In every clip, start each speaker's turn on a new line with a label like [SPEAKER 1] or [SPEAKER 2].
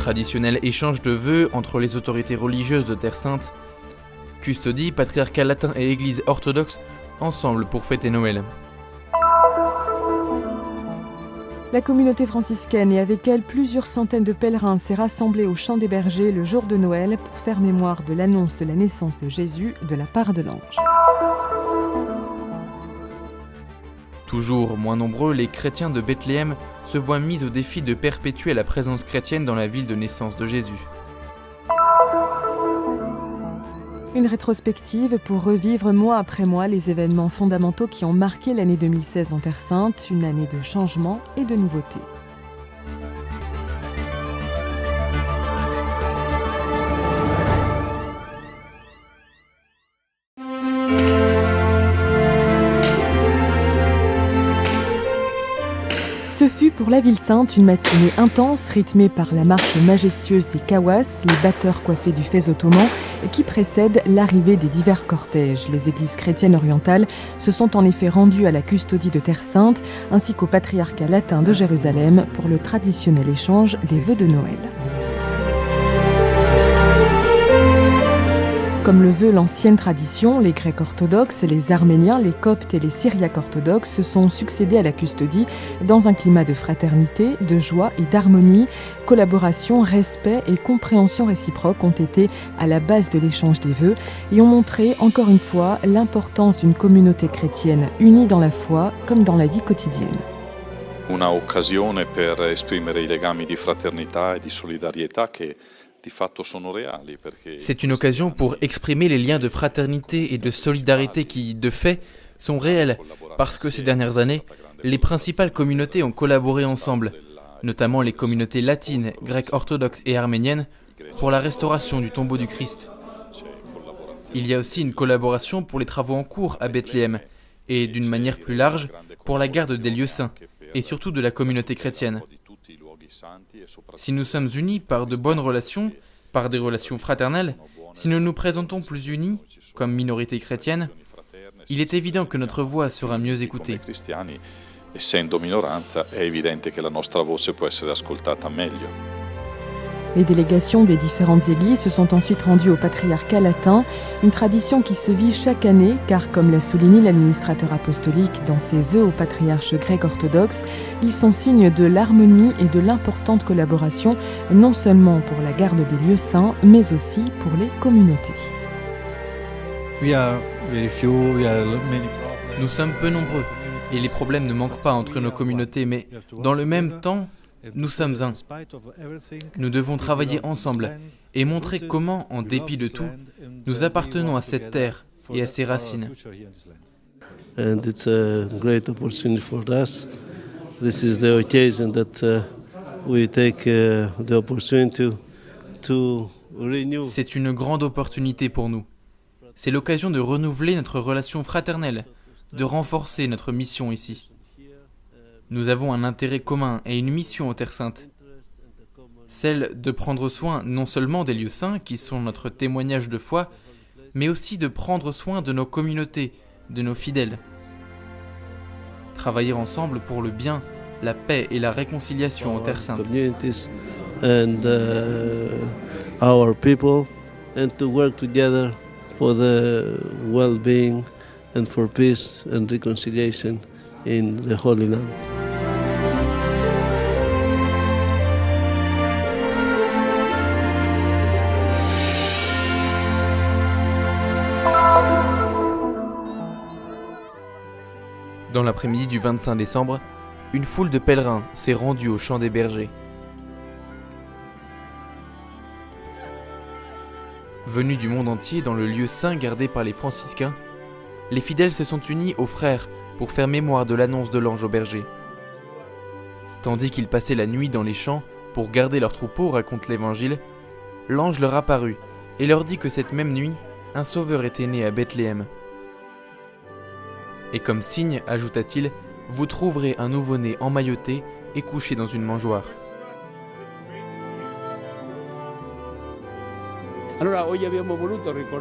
[SPEAKER 1] traditionnel échange de vœux entre les autorités religieuses de Terre Sainte, custodie, patriarcat latin et église orthodoxe ensemble pour fêter Noël.
[SPEAKER 2] La communauté franciscaine et avec elle plusieurs centaines de pèlerins s'est rassemblée au Champ des Bergers le jour de Noël pour faire mémoire de l'annonce de la naissance de Jésus de la part de l'ange.
[SPEAKER 1] Toujours moins nombreux, les chrétiens de Bethléem se voient mis au défi de perpétuer la présence chrétienne dans la ville de naissance de Jésus.
[SPEAKER 2] Une rétrospective pour revivre mois après mois les événements fondamentaux qui ont marqué l'année 2016 en Terre Sainte, une année de changement et de nouveautés. Ce fut pour la ville sainte une matinée intense rythmée par la marche majestueuse des Kawas, les batteurs coiffés du fez ottoman, qui précèdent l'arrivée des divers cortèges. Les églises chrétiennes orientales se sont en effet rendues à la custodie de Terre Sainte ainsi qu'au patriarcat latin de Jérusalem pour le traditionnel échange des vœux de Noël. Comme le veut l'ancienne tradition, les Grecs orthodoxes, les Arméniens, les Coptes et les Syriaques orthodoxes se sont succédés à la custodie dans un climat de fraternité, de joie et d'harmonie. Collaboration, respect et compréhension réciproque ont été à la base de l'échange des vœux et ont montré encore une fois l'importance d'une communauté chrétienne unie dans la foi comme dans la vie quotidienne.
[SPEAKER 3] Una occasione per esprimere I legami di fraternità e di solidarietà che
[SPEAKER 1] C'est une occasion pour exprimer les liens de fraternité et de solidarité qui, de fait, sont réels, parce que ces dernières années, les principales communautés ont collaboré ensemble, notamment les communautés latines, grecques orthodoxes et arméniennes, pour la restauration du tombeau du Christ. Il y a aussi une collaboration pour les travaux en cours à Bethléem, et d'une manière plus large, pour la garde des lieux saints, et surtout de la communauté chrétienne. Si nous sommes unis par de bonnes relations, par des relations fraternelles, si nous nous présentons plus unis, comme minorité chrétienne, il est évident que notre voix sera mieux écoutée.
[SPEAKER 3] Essendo minoranza, è evidente che la nostra voce può essere ascoltata meglio.
[SPEAKER 2] Les délégations des différentes églises se sont ensuite rendues au patriarcat latin, une tradition qui se vit chaque année car, comme l'a souligné l'administrateur apostolique dans ses vœux au patriarche grec orthodoxe, ils sont signes de l'harmonie et de l'importante collaboration, non seulement pour la garde des lieux saints, mais aussi pour les communautés.
[SPEAKER 1] Nous sommes peu nombreux et les problèmes ne manquent pas entre nos communautés, mais dans le même temps, nous sommes un. Nous devons travailler ensemble et montrer comment, en dépit de tout, nous appartenons à cette terre et à ses racines.
[SPEAKER 4] And it's a great opportunity for us. This is the occasion that we take the opportunity to renew.
[SPEAKER 1] C'est une grande opportunité pour nous. C'est l'occasion de renouveler notre relation fraternelle, de renforcer notre mission ici. Nous avons un intérêt commun et une mission aux Terres Saintes. Celle de prendre soin non seulement des lieux saints, qui sont notre témoignage de foi, mais aussi de prendre soin de nos communautés, de nos fidèles. Travailler ensemble pour le bien, la paix et la réconciliation aux Terres Saintes.
[SPEAKER 4] And our people, and to work together for the well-being and for peace and reconciliation in the Holy Land.
[SPEAKER 1] Dans l'après-midi du 25 décembre, une foule de pèlerins s'est rendue au Champ des Bergers. Venus du monde entier dans le lieu saint gardé par les franciscains, les fidèles se sont unis aux frères pour faire mémoire de l'annonce de l'ange aux bergers. Tandis qu'ils passaient la nuit dans les champs pour garder leurs troupeaux, raconte l'Évangile, l'ange leur apparut et leur dit que cette même nuit, un sauveur était né à Bethléem. Et comme signe, ajouta-t-il, vous trouverez un nouveau-né emmailloté et couché dans une mangeoire.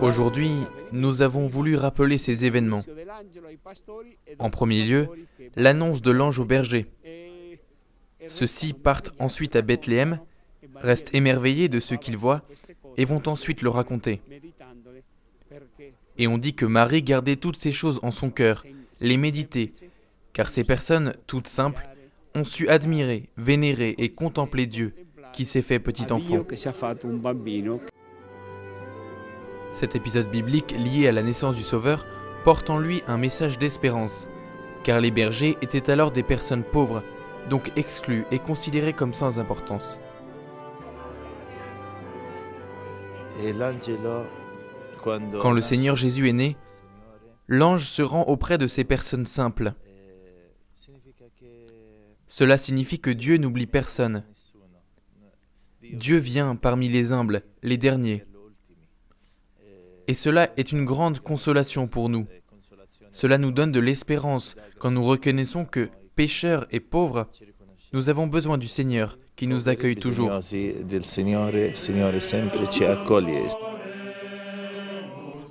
[SPEAKER 1] Aujourd'hui, nous avons voulu rappeler ces événements. En premier lieu, l'annonce de l'ange aux bergers. Ceux-ci partent ensuite à Bethléem, restent émerveillés de ce qu'ils voient et vont ensuite le raconter. Et on dit que Marie gardait toutes ces choses en son cœur, les méditait, car ces personnes, toutes simples, ont su admirer, vénérer et contempler Dieu, qui s'est fait petit enfant. Cet épisode biblique lié à la naissance du Sauveur porte en lui un message d'espérance, car les bergers étaient alors des personnes pauvres, donc exclues et considérées comme sans importance. Quand le Seigneur Jésus est né, l'ange se rend auprès de ces personnes simples. Cela signifie que Dieu n'oublie personne. Dieu vient parmi les humbles, les derniers. Et cela est une grande consolation pour nous. Cela nous donne de l'espérance quand nous reconnaissons que, pécheurs et pauvres, nous avons besoin du Seigneur qui nous accueille toujours.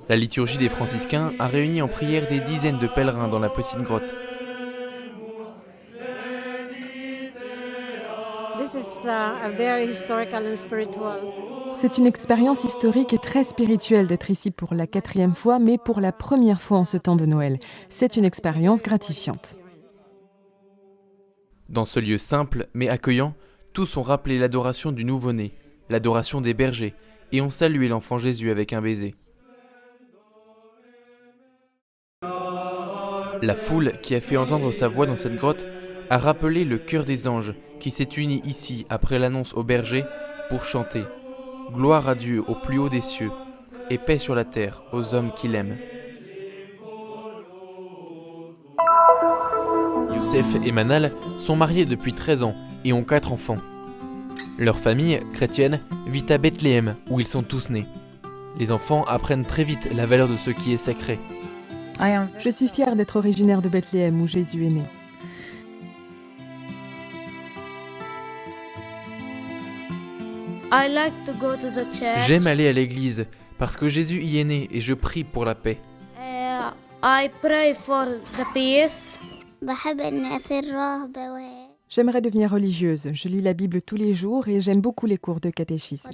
[SPEAKER 1] La liturgie des franciscains a réuni en prière des dizaines de pèlerins dans la petite grotte.
[SPEAKER 2] C'est une expérience historique et très spirituelle d'être ici pour la 4e fois, mais pour la première fois en ce temps de Noël. C'est une expérience gratifiante.
[SPEAKER 1] Dans ce lieu simple mais accueillant, tous ont rappelé l'adoration du nouveau-né, l'adoration des bergers, et ont salué l'enfant Jésus avec un baiser. La foule qui a fait entendre sa voix dans cette grotte a rappelé le chœur des anges qui s'est uni ici après l'annonce aux bergers pour chanter « Gloire à Dieu au plus haut des cieux et paix sur la terre aux hommes qui l'aiment ». Youssef et Manal sont mariés depuis 13 ans et ont 4 enfants. Leur famille, chrétienne, vit à Bethléem où ils sont tous nés. Les enfants apprennent très vite la valeur de ce qui est sacré.
[SPEAKER 2] Je suis fière d'être originaire de Bethléem où Jésus est né.
[SPEAKER 1] J'aime aller à l'église parce que Jésus y est né et je prie pour la paix.
[SPEAKER 2] J'aimerais devenir religieuse. Je lis la Bible tous les jours et j'aime beaucoup les cours de catéchisme.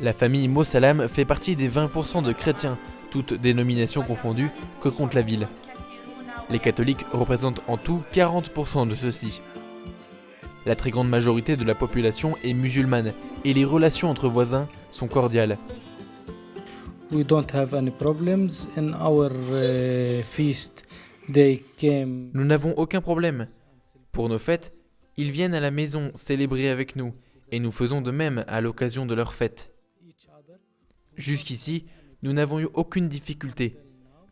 [SPEAKER 1] La famille Mossalam fait partie des 20% de chrétiens, toutes dénominations confondues, que compte la ville. Les catholiques représentent en tout 40% de ceux-ci. La très grande majorité de la population est musulmane et les relations entre voisins sont cordiales.
[SPEAKER 5] We don't have any problems in our feast. They came.
[SPEAKER 1] Nous n'avons aucun problème. Pour nos fêtes, ils viennent à la maison célébrer avec nous et nous faisons de même à l'occasion de leurs fêtes. Jusqu'ici, nous n'avons eu aucune difficulté.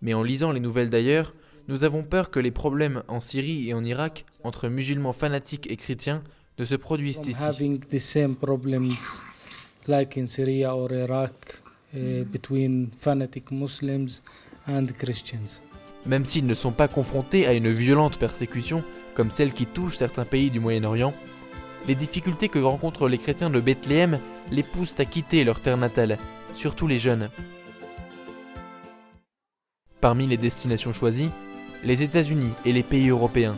[SPEAKER 1] Mais en lisant les nouvelles d'ailleurs, nous avons peur que les problèmes en Syrie et en Irak, entre musulmans fanatiques et chrétiens, ne se produisent ici.
[SPEAKER 5] Having the same problems like in Syria or Iraq between fanatic Muslims and Christians.
[SPEAKER 1] Même s'ils ne sont pas confrontés à une violente persécution, comme celle qui touche certains pays du Moyen-Orient, les difficultés que rencontrent les chrétiens de Bethléem les poussent à quitter leur terre natale, surtout les jeunes. Parmi les destinations choisies, les États-Unis et les pays européens.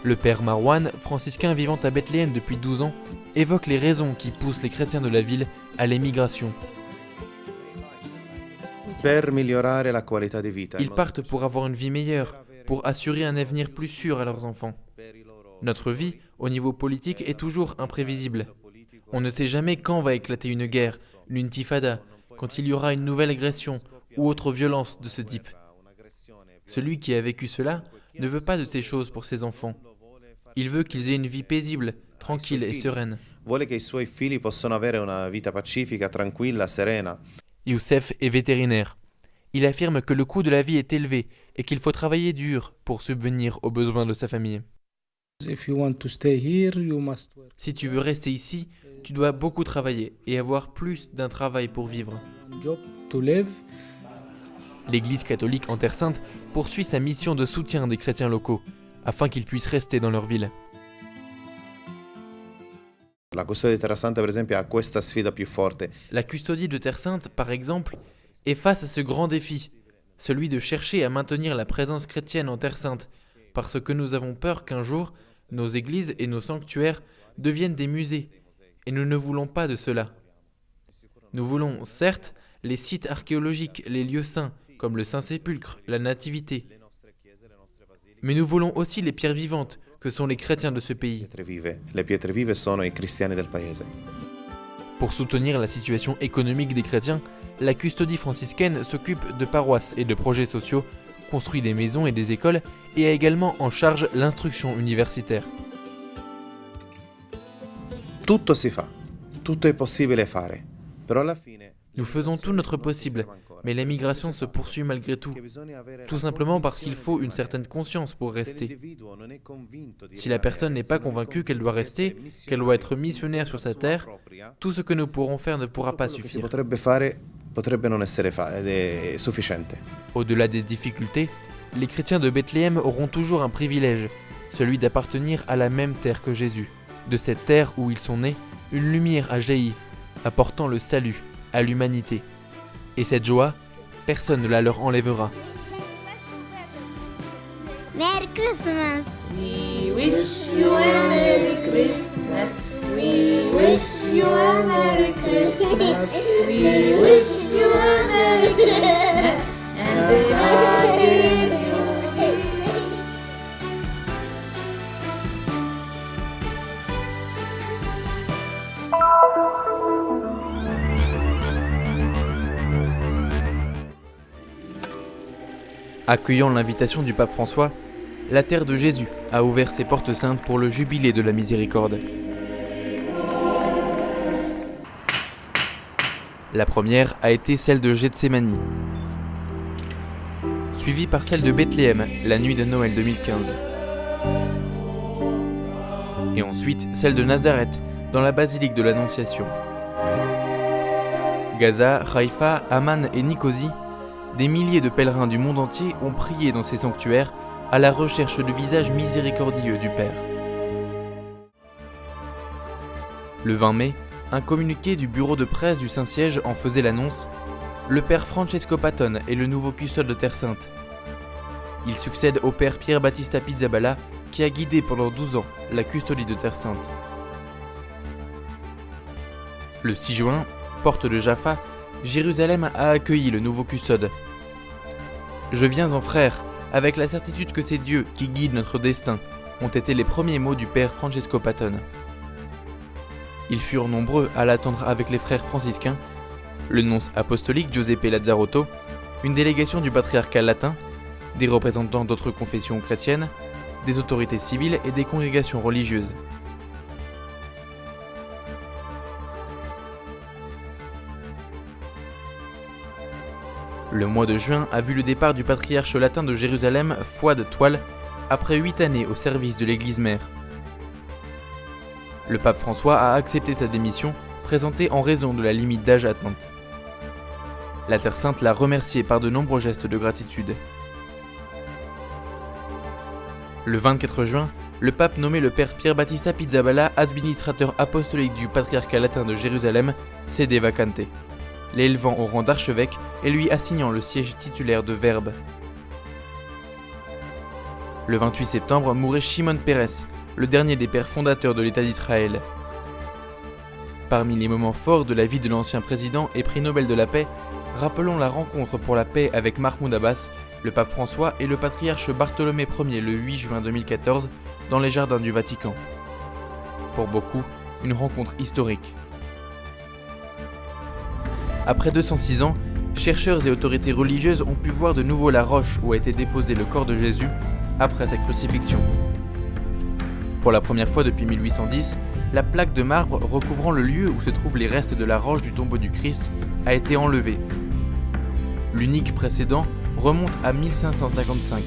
[SPEAKER 1] Le père Marwan, franciscain vivant à Bethléem depuis 12 ans, évoque les raisons qui poussent les chrétiens de la ville à l'émigration. Ils partent pour avoir une vie meilleure, pour assurer un avenir plus sûr à leurs enfants. Notre vie, au niveau politique, est toujours imprévisible. On ne sait jamais quand va éclater une guerre, une intifada, quand il y aura une nouvelle agression ou autre violence de ce type. Celui qui a vécu cela ne veut pas de ces choses pour ses enfants. Il veut qu'ils aient une vie paisible, tranquille et sereine. Youssef est vétérinaire. Il affirme que le coût de la vie est élevé et qu'il faut travailler dur pour subvenir aux besoins de sa famille. Si tu veux rester ici, tu dois beaucoup travailler et avoir plus d'un travail pour vivre. L'Église catholique en Terre Sainte poursuit sa mission de soutien des chrétiens locaux, afin qu'ils puissent rester dans leur ville.
[SPEAKER 6] La custodie de Terra Santa, per esempio, ha questa sfida più forte.
[SPEAKER 1] La custodie de Terre Sainte, par exemple, est face à ce grand défi, celui de chercher à maintenir la présence chrétienne en Terre Sainte, parce que nous avons peur qu'un jour, Nos églises et nos sanctuaires deviennent des musées, et nous ne voulons pas de cela. Nous voulons, certes, les sites archéologiques, les lieux saints, comme le Saint-Sépulcre, la Nativité. Mais nous voulons aussi les pierres vivantes, que sont les chrétiens de ce pays.
[SPEAKER 6] Le pietre vive sono i cristiani del paese.
[SPEAKER 1] Pour soutenir la situation économique des chrétiens, la custodie franciscaine s'occupe de paroisses et de projets sociaux, construit des maisons et des écoles et a également en charge l'instruction universitaire.
[SPEAKER 6] Tutto si fa, tutto è possibile fare, però alla fine...
[SPEAKER 1] Nous faisons tout notre possible, mais la migration se poursuit malgré tout. Tout simplement parce qu'il faut une certaine conscience pour rester. Si la personne n'est pas convaincue qu'elle doit rester, qu'elle doit être missionnaire sur sa terre, tout ce que nous pourrons faire ne pourra pas suffire.
[SPEAKER 6] Potrebbe non essere sufficiente.
[SPEAKER 1] Au-delà des difficultés, les chrétiens de Bethléem auront toujours un privilège, celui d'appartenir à la même terre que Jésus. De cette terre où ils sont nés, une lumière a jailli, apportant le salut à l'humanité. Et cette joie, personne ne la leur enlèvera.
[SPEAKER 7] Merry Christmas!
[SPEAKER 8] We wish you a Merry Christmas. We wish you a Merry Christmas. We wish you a Merry Christmas and a Happy New Year.
[SPEAKER 1] Accueillant l'invitation du pape François, la terre de Jésus a ouvert ses portes saintes pour le jubilé de la miséricorde. La première a été celle de Gethsémani, suivie par celle de Bethléem, la nuit de Noël 2015. Et ensuite celle de Nazareth, dans la basilique de l'Annonciation. Gaza, Haïfa, Amman et Nicosie, des milliers de pèlerins du monde entier ont prié dans ces sanctuaires à la recherche du visage miséricordieux du Père. Le 20 mai, un communiqué du bureau de presse du Saint-Siège en faisait l'annonce. Le Père Francesco Patton est le nouveau custode de Terre Sainte. Il succède au Père Pier Battista Pizzaballa qui a guidé pendant 12 ans la custodie de Terre Sainte. Le 6 juin, porte de Jaffa, Jérusalem a accueilli le nouveau custode. « Je viens en frère, avec la certitude que c'est Dieu qui guide notre destin », ont été les premiers mots du père Francesco Patton. Ils furent nombreux à l'attendre avec les frères franciscains, le nonce apostolique Giuseppe Lazzarotto, une délégation du patriarcat latin, des représentants d'autres confessions chrétiennes, des autorités civiles et des congrégations religieuses. Le mois de juin a vu le départ du patriarche latin de Jérusalem, Fouad Toual, après 8 années au service de l'Église mère. Le pape François a accepté sa démission, présentée en raison de la limite d'âge atteinte. La Terre Sainte l'a remercié par de nombreux gestes de gratitude. Le 24 juin, le pape nommait le père Pier Battista Pizzaballa administrateur apostolique du patriarcat latin de Jérusalem, sede vacante, l'élevant au rang d'archevêque et lui assignant le siège titulaire de Verbe. Le 28 septembre mourait Shimon Peres, le dernier des pères fondateurs de l'État d'Israël. Parmi les moments forts de la vie de l'ancien président et prix Nobel de la paix, rappelons la rencontre pour la paix avec Mahmoud Abbas, le pape François et le patriarche Bartholomé Ier le 8 juin 2014 dans les jardins du Vatican. Pour beaucoup, une rencontre historique. Après 206 ans, chercheurs et autorités religieuses ont pu voir de nouveau la roche où a été déposé le corps de Jésus après sa crucifixion. Pour la première fois depuis 1810, la plaque de marbre recouvrant le lieu où se trouvent les restes de la roche du tombeau du Christ a été enlevée. L'unique précédent remonte à 1555.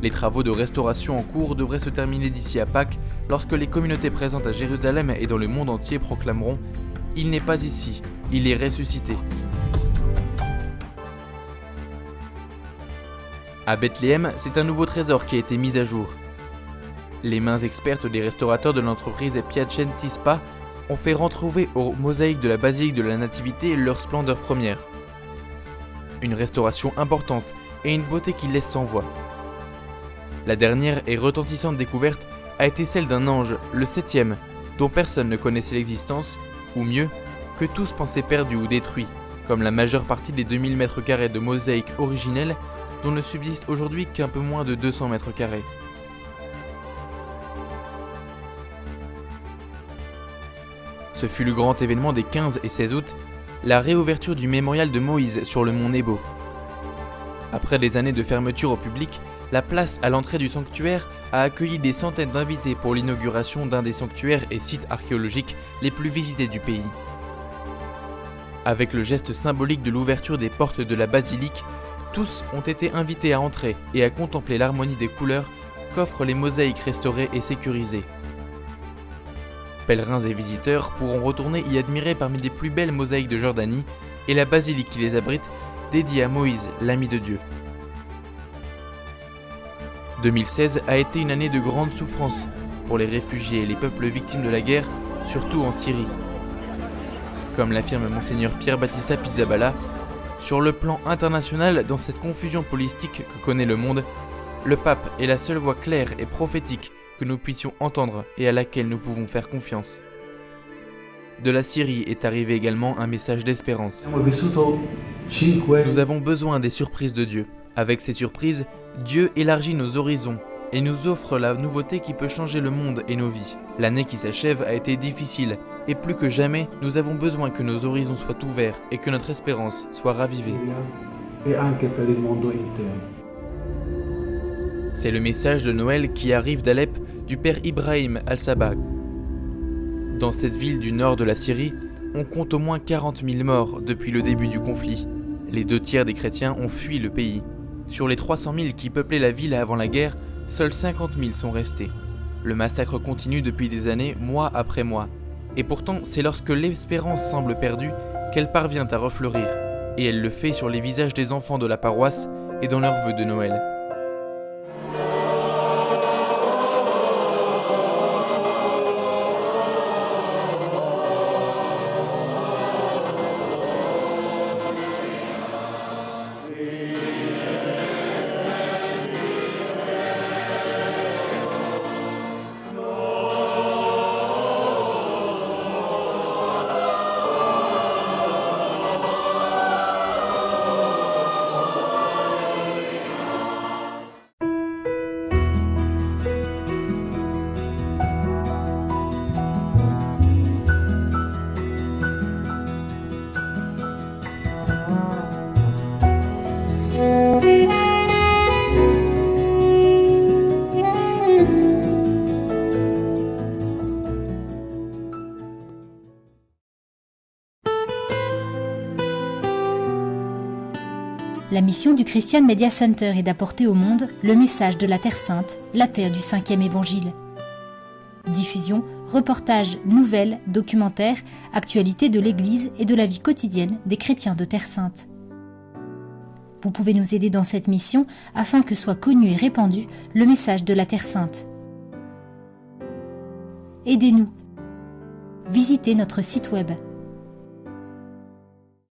[SPEAKER 1] Les travaux de restauration en cours devraient se terminer d'ici à Pâques, lorsque les communautés présentes à Jérusalem et dans le monde entier proclameront « Il n'est pas ici, il est ressuscité ». À Bethléem, c'est un nouveau trésor qui a été mis à jour. Les mains expertes des restaurateurs de l'entreprise Piacenti Spa ont fait retrouver aux mosaïques de la basilique de la Nativité leur splendeur première. Une restauration importante et une beauté qui laisse sans voix. La dernière et retentissante découverte a été celle d'un ange, le 7e, dont personne ne connaissait l'existence, ou mieux, que tous pensaient perdus ou détruits, comme la majeure partie des 2000 mètres carrés de mosaïques originelles dont ne subsiste aujourd'hui qu'un peu moins de 200 mètres carrés. Ce fut le grand événement des 15 et 16 août, la réouverture du mémorial de Moïse sur le mont Nebo. Après des années de fermeture au public, la place à l'entrée du sanctuaire a accueilli des centaines d'invités pour l'inauguration d'un des sanctuaires et sites archéologiques les plus visités du pays. Avec le geste symbolique de l'ouverture des portes de la basilique, tous ont été invités à entrer et à contempler l'harmonie des couleurs qu'offrent les mosaïques restaurées et sécurisées. Pèlerins et visiteurs pourront retourner y admirer parmi les plus belles mosaïques de Jordanie et la basilique qui les abrite, dédiée à Moïse, l'ami de Dieu. 2016 a été une année de grande souffrance pour les réfugiés et les peuples victimes de la guerre, surtout en Syrie. Comme l'affirme Monseigneur Pierre Battista Pizzaballa, sur le plan international, dans cette confusion politique que connaît le monde, le pape est la seule voix claire et prophétique que nous puissions entendre et à laquelle nous pouvons faire confiance. De la Syrie est arrivé également un message d'espérance. Nous avons besoin des surprises de Dieu. Avec ces surprises, Dieu élargit nos horizons et nous offre la nouveauté qui peut changer le monde et nos vies. L'année qui s'achève a été difficile et plus que jamais, nous avons besoin que nos horizons soient ouverts et que notre espérance soit ravivée. C'est le message de Noël qui arrive d'Alep du père Ibrahim al-Sabah. Dans cette ville du nord de la Syrie, on compte au moins 40 000 morts depuis le début du conflit. Les 2/3 des chrétiens ont fui le pays. Sur les 300 000 qui peuplaient la ville avant la guerre, seuls 50 000 sont restés. Le massacre continue depuis des années, mois après mois. Et pourtant, c'est lorsque l'espérance semble perdue qu'elle parvient à refleurir. Et elle le fait sur les visages des enfants de la paroisse et dans leurs vœux de Noël.
[SPEAKER 9] La mission du Christian Media Center est d'apporter au monde le message de la Terre Sainte, la terre du 5e évangile. Diffusion, reportages, nouvelles, documentaires, actualités de l'Église et de la vie quotidienne des chrétiens de Terre Sainte. Vous pouvez nous aider dans cette mission afin que soit connu et répandu le message de la Terre Sainte. Aidez-nous. Visitez notre site web